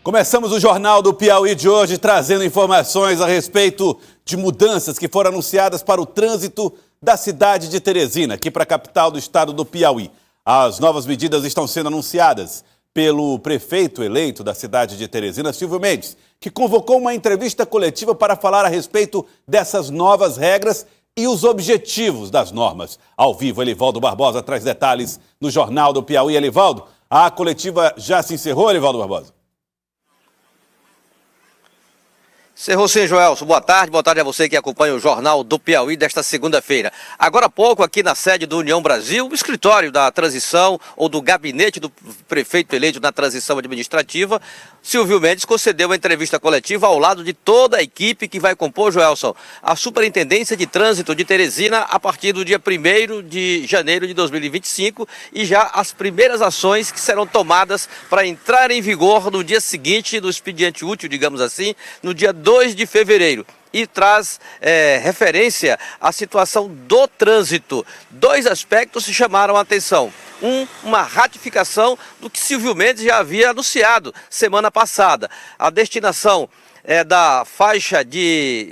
Começamos o Jornal do Piauí de hoje trazendo informações a respeito de mudanças que foram anunciadas para o trânsito da cidade de Teresina, aqui para a capital do estado do Piauí. As novas medidas estão sendo anunciadas pelo prefeito eleito da cidade de Teresina, Silvio Mendes, que convocou uma entrevista coletiva para falar a respeito dessas novas regras e os objetivos das normas. Ao vivo, Elivaldo Barbosa traz detalhes no Jornal do Piauí. Elivaldo, a coletiva já se encerrou, Elivaldo Barbosa? Encerrou sim, Joelson. Boa tarde a você que acompanha o Jornal do Piauí desta segunda-feira. Agora há pouco, aqui na sede do União Brasil, o escritório da transição ou do gabinete do prefeito eleito na transição administrativa, Silvio Mendes concedeu uma entrevista coletiva ao lado de toda a equipe que vai compor, Joelson, a Superintendência de Trânsito de Teresina a partir do dia 1º de janeiro de 2025 e já as primeiras ações que serão tomadas para entrar em vigor no dia seguinte do expediente útil, digamos assim, no dia 2 de fevereiro. E traz referência à situação do trânsito. Dois aspectos se chamaram a atenção. Uma ratificação do que Silvio Mendes já havia anunciado semana passada. A destinação da faixa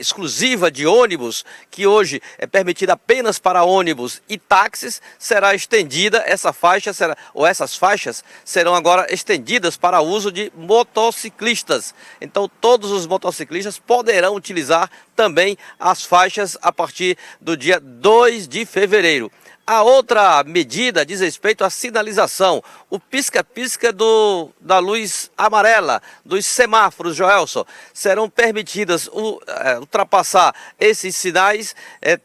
exclusiva de ônibus, que hoje é permitida apenas para ônibus e táxis, será estendida, essas faixas serão agora estendidas para uso de motociclistas. Então todos os motociclistas poderão utilizar também as faixas a partir do dia 2 de fevereiro. A outra medida diz respeito à sinalização, o pisca-pisca da luz amarela, dos semáforos, Joelson. Serão permitidas ultrapassar esses sinais,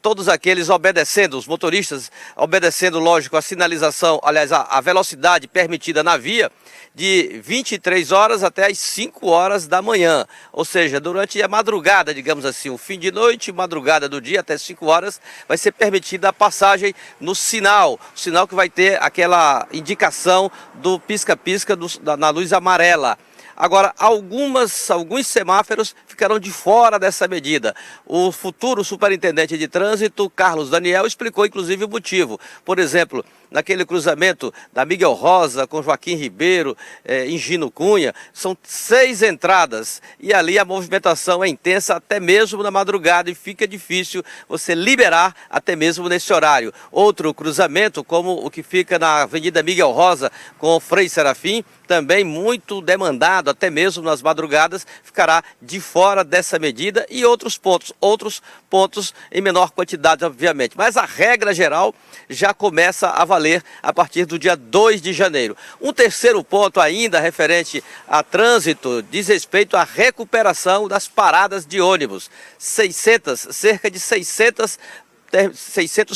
todos aqueles obedecendo, os motoristas obedecendo, lógico, a sinalização, aliás, a velocidade permitida na via, de 23 horas até as 5 horas da manhã. Ou seja, durante a madrugada, digamos assim, o fim de noite, madrugada do dia até 5 horas, vai ser permitida a passagem no sinal. O sinal que vai ter aquela indicação do pisca-pisca na luz amarela. Agora, alguns semáforos ficarão de fora dessa medida. O futuro superintendente de trânsito, Carlos Daniel, explicou inclusive o motivo. Por exemplo, naquele cruzamento da Miguel Rosa com Joaquim Ribeiro, em Gino Cunha, são 6 entradas e ali a movimentação é intensa até mesmo na madrugada e fica difícil você liberar até mesmo nesse horário. Outro cruzamento, como o que fica na Avenida Miguel Rosa com Frei Serafim, também muito demandado, até mesmo nas madrugadas, ficará de fora dessa medida e outros pontos em menor quantidade, obviamente. Mas a regra geral já começa a valer a partir do dia 2 de janeiro. Um terceiro ponto ainda referente a trânsito diz respeito à recuperação das paradas de ônibus. Cerca de 600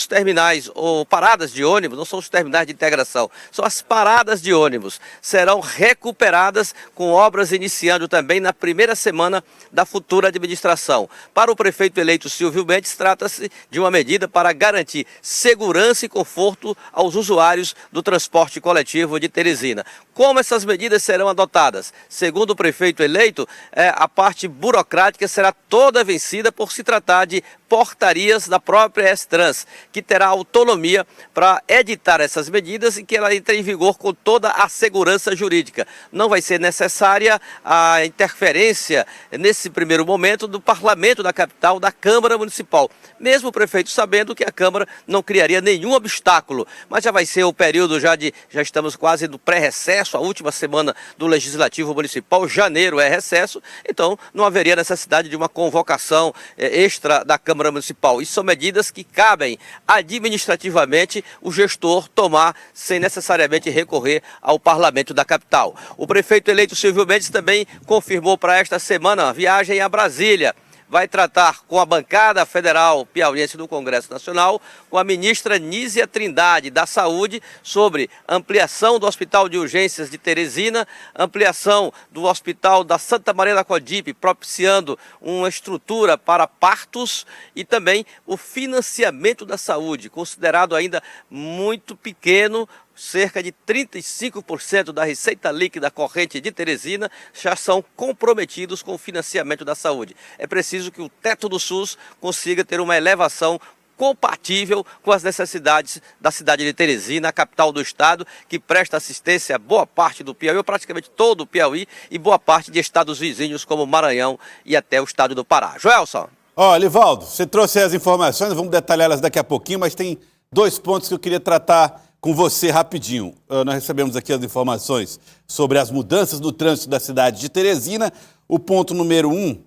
terminais ou paradas de ônibus, não são os terminais de integração, são as paradas de ônibus, serão recuperadas com obras iniciando também na primeira semana da futura administração. Para o prefeito eleito Silvio Mendes, trata-se de uma medida para garantir segurança e conforto aos usuários do transporte coletivo de Teresina. Como essas medidas serão adotadas? Segundo o prefeito eleito, a parte burocrática será toda vencida por se tratar de portarias da própria S-Trans, que terá autonomia para editar essas medidas e que ela entre em vigor com toda a segurança jurídica. Não vai ser necessária a interferência, nesse primeiro momento, do Parlamento da capital, da Câmara Municipal. Mesmo o prefeito sabendo que a Câmara não criaria nenhum obstáculo, mas já vai ser o período já estamos quase no pré-recesso, a última semana do Legislativo Municipal, janeiro é recesso, então não haveria necessidade de uma convocação extra da Câmara Municipal. Isso são medidas que cabem administrativamente o gestor tomar sem necessariamente recorrer ao Parlamento da capital. O prefeito eleito Silvio Mendes também confirmou para esta semana a viagem a Brasília. Vai tratar com a bancada federal piauiense do Congresso Nacional, com a ministra Nízia Trindade da Saúde, sobre ampliação do Hospital de Urgências de Teresina, ampliação do Hospital da Santa Maria da Codipe, propiciando uma estrutura para partos e também o financiamento da saúde, considerado ainda muito pequeno. Cerca de 35% da receita líquida corrente de Teresina já são comprometidos com o financiamento da saúde. É preciso que o teto do SUS consiga ter uma elevação compatível com as necessidades da cidade de Teresina, a capital do estado, que presta assistência a boa parte do Piauí, ou praticamente todo o Piauí, e boa parte de estados vizinhos como Maranhão e até o estado do Pará. Joelson. Ó, Livaldo, você trouxe as informações, vamos detalhá-las daqui a pouquinho, mas tem dois pontos que eu queria tratar com você rapidinho. Nós recebemos aqui as informações sobre as mudanças no trânsito da cidade de Teresina. O ponto número 1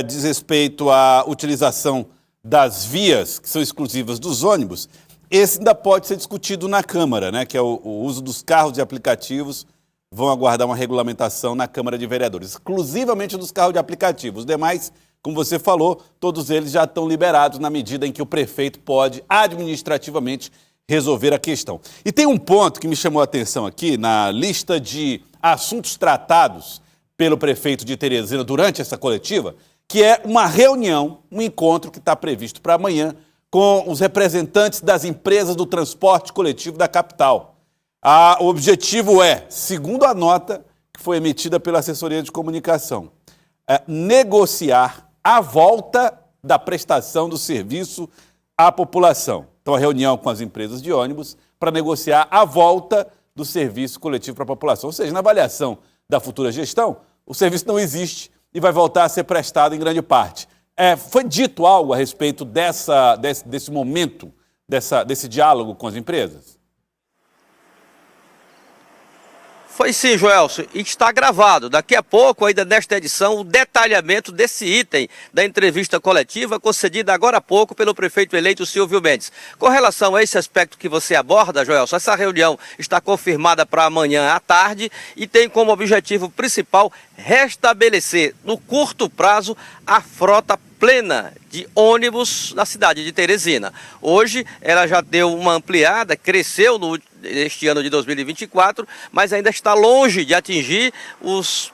diz respeito à utilização das vias que são exclusivas dos ônibus. Esse ainda pode ser discutido na Câmara, né? Que é o uso dos carros de aplicativos. Vão aguardar uma regulamentação na Câmara de Vereadores, exclusivamente dos carros de aplicativos. Os demais, como você falou, todos eles já estão liberados na medida em que o prefeito pode administrativamente resolver a questão. E tem um ponto que me chamou a atenção aqui na lista de assuntos tratados pelo prefeito de Teresina durante essa coletiva, que é uma reunião, um encontro que está previsto para amanhã com os representantes das empresas do transporte coletivo da capital. O objetivo é, segundo a nota que foi emitida pela assessoria de comunicação, negociar a volta da prestação do serviço à população. Então, a reunião com as empresas de ônibus para negociar a volta do serviço coletivo para a população. Ou seja, na avaliação da futura gestão, o serviço não existe e vai voltar a ser prestado em grande parte. Foi dito algo a respeito desse momento, desse diálogo com as empresas? Foi sim, Joelson, e está gravado. Daqui a pouco, ainda nesta edição, o detalhamento desse item da entrevista coletiva concedida agora há pouco pelo prefeito eleito Silvio Mendes. Com relação a esse aspecto que você aborda, Joelson, essa reunião está confirmada para amanhã à tarde e tem como objetivo principal restabelecer, no curto prazo, a frota plena de ônibus na cidade de Teresina. Hoje ela já deu uma ampliada, cresceu neste ano de 2024, mas ainda está longe de atingir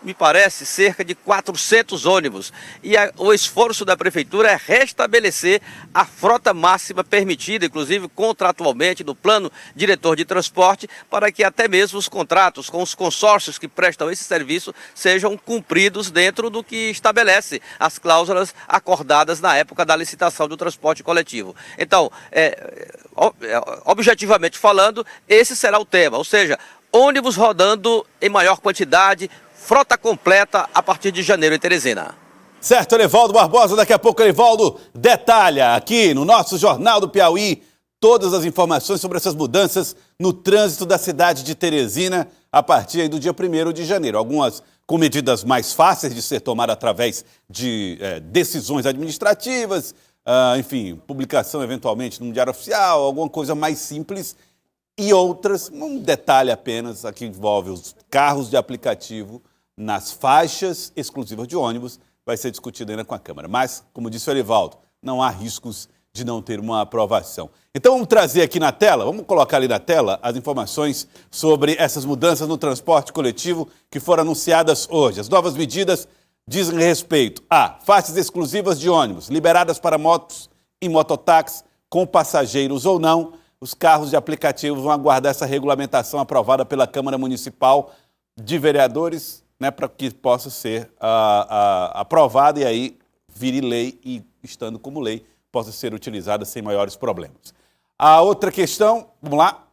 me parece, cerca de 400 ônibus. E o esforço da prefeitura é restabelecer a frota máxima permitida, inclusive contratualmente, do plano diretor de transporte, para que até mesmo os contratos com os consórcios que prestam esse serviço sejam cumpridos dentro do que estabelece as cláusulas acordadas na época da licitação do transporte coletivo. Então, objetivamente falando, esse será o tema, ou seja, ônibus rodando em maior quantidade, frota completa a partir de janeiro em Teresina. Certo, Elivaldo Barbosa, daqui a pouco Elivaldo detalha aqui no nosso Jornal do Piauí todas as informações sobre essas mudanças no trânsito da cidade de Teresina a partir aí do dia 1º de janeiro. Algumas com medidas mais fáceis de ser tomadas através de decisões administrativas, enfim, publicação eventualmente no Diário Oficial, alguma coisa mais simples, e outras, um detalhe apenas, aqui envolve os carros de aplicativo nas faixas exclusivas de ônibus, vai ser discutido ainda com a Câmara. Mas, como disse o Elivaldo, não há riscos de não ter uma aprovação. Então vamos trazer aqui na tela, vamos colocar ali na tela as informações sobre essas mudanças no transporte coletivo que foram anunciadas hoje. As novas medidas dizem respeito a faixas exclusivas de ônibus, liberadas para motos e mototáxis, com passageiros ou não. Os carros de aplicativo vão aguardar essa regulamentação aprovada pela Câmara Municipal de Vereadores, né, para que possa ser aprovada e aí vire lei e, estando como lei, possa ser utilizada sem maiores problemas. A outra questão, vamos lá,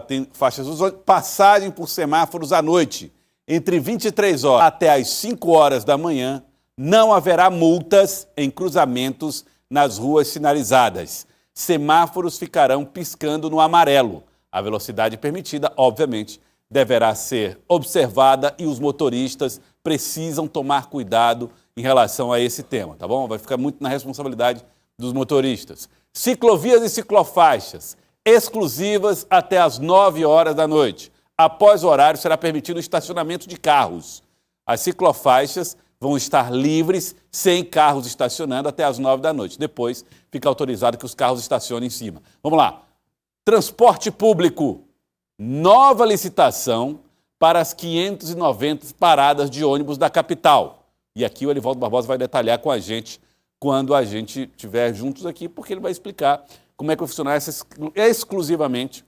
tem faixas dos ônibus, passagem por semáforos à noite, entre 23 horas até as 5 horas da manhã, não haverá multas em cruzamentos nas ruas sinalizadas. Semáforos ficarão piscando no amarelo. A velocidade permitida, obviamente, deverá ser observada e os motoristas precisam tomar cuidado em relação a esse tema, tá bom? Vai ficar muito na responsabilidade dos motoristas. Ciclovias e ciclofaixas, exclusivas até as 9 horas da noite. Após o horário, será permitido o estacionamento de carros. As ciclofaixas vão estar livres, sem carros estacionando, até as 9 da noite. Depois, fica autorizado que os carros estacionem em cima. Vamos lá. Transporte público. Nova licitação para as 590 paradas de ônibus da capital. E aqui o Elivaldo Barbosa vai detalhar com a gente quando a gente estiver juntos aqui, porque ele vai explicar como é que vai funcionar exclusivamente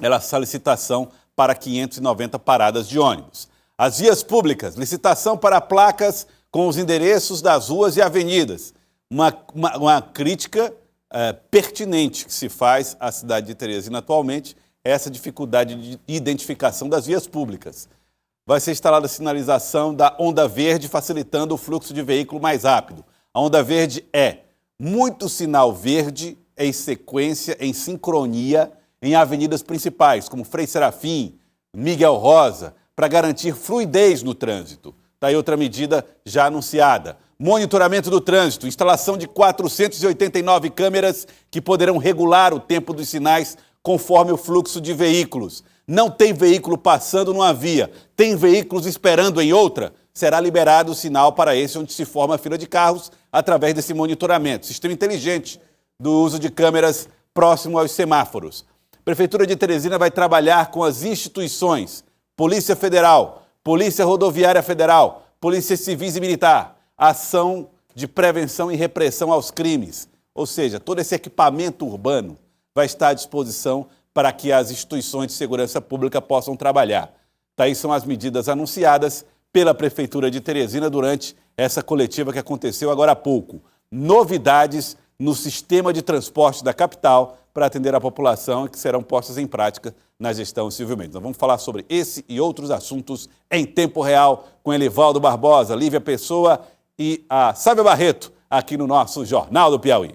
essa licitação para 590 paradas de ônibus. As vias públicas, licitação para placas com os endereços das ruas e avenidas. Uma crítica pertinente que se faz à cidade de Teresina atualmente é essa dificuldade de identificação das vias públicas. Vai ser instalada a sinalização da onda verde, facilitando o fluxo de veículo mais rápido. A onda verde é muito sinal verde em sequência, em sincronia, em avenidas principais, como Frei Serafim, Miguel Rosa, para garantir fluidez no trânsito. Está aí outra medida já anunciada. Monitoramento do trânsito, instalação de 489 câmeras que poderão regular o tempo dos sinais conforme o fluxo de veículos. Não tem veículo passando numa via, tem veículos esperando em outra, será liberado o sinal para esse onde se forma a fila de carros através desse monitoramento. Sistema inteligente do uso de câmeras próximo aos semáforos. A Prefeitura de Teresina vai trabalhar com as instituições, Polícia Federal, Polícia Rodoviária Federal, Polícia Civis e Militar, ação de prevenção e repressão aos crimes. Ou seja, todo esse equipamento urbano vai estar à disposição para que as instituições de segurança pública possam trabalhar. Daí são as medidas anunciadas pela Prefeitura de Teresina durante essa coletiva que aconteceu agora há pouco. Novidades no sistema de transporte da capital para atender a população e que serão postas em prática na gestão Silvio Mendes. Nós vamos falar sobre esse e outros assuntos em tempo real com Elivaldo Barbosa, Lívia Pessoa e a Sávia Barreto aqui no nosso Jornal do Piauí.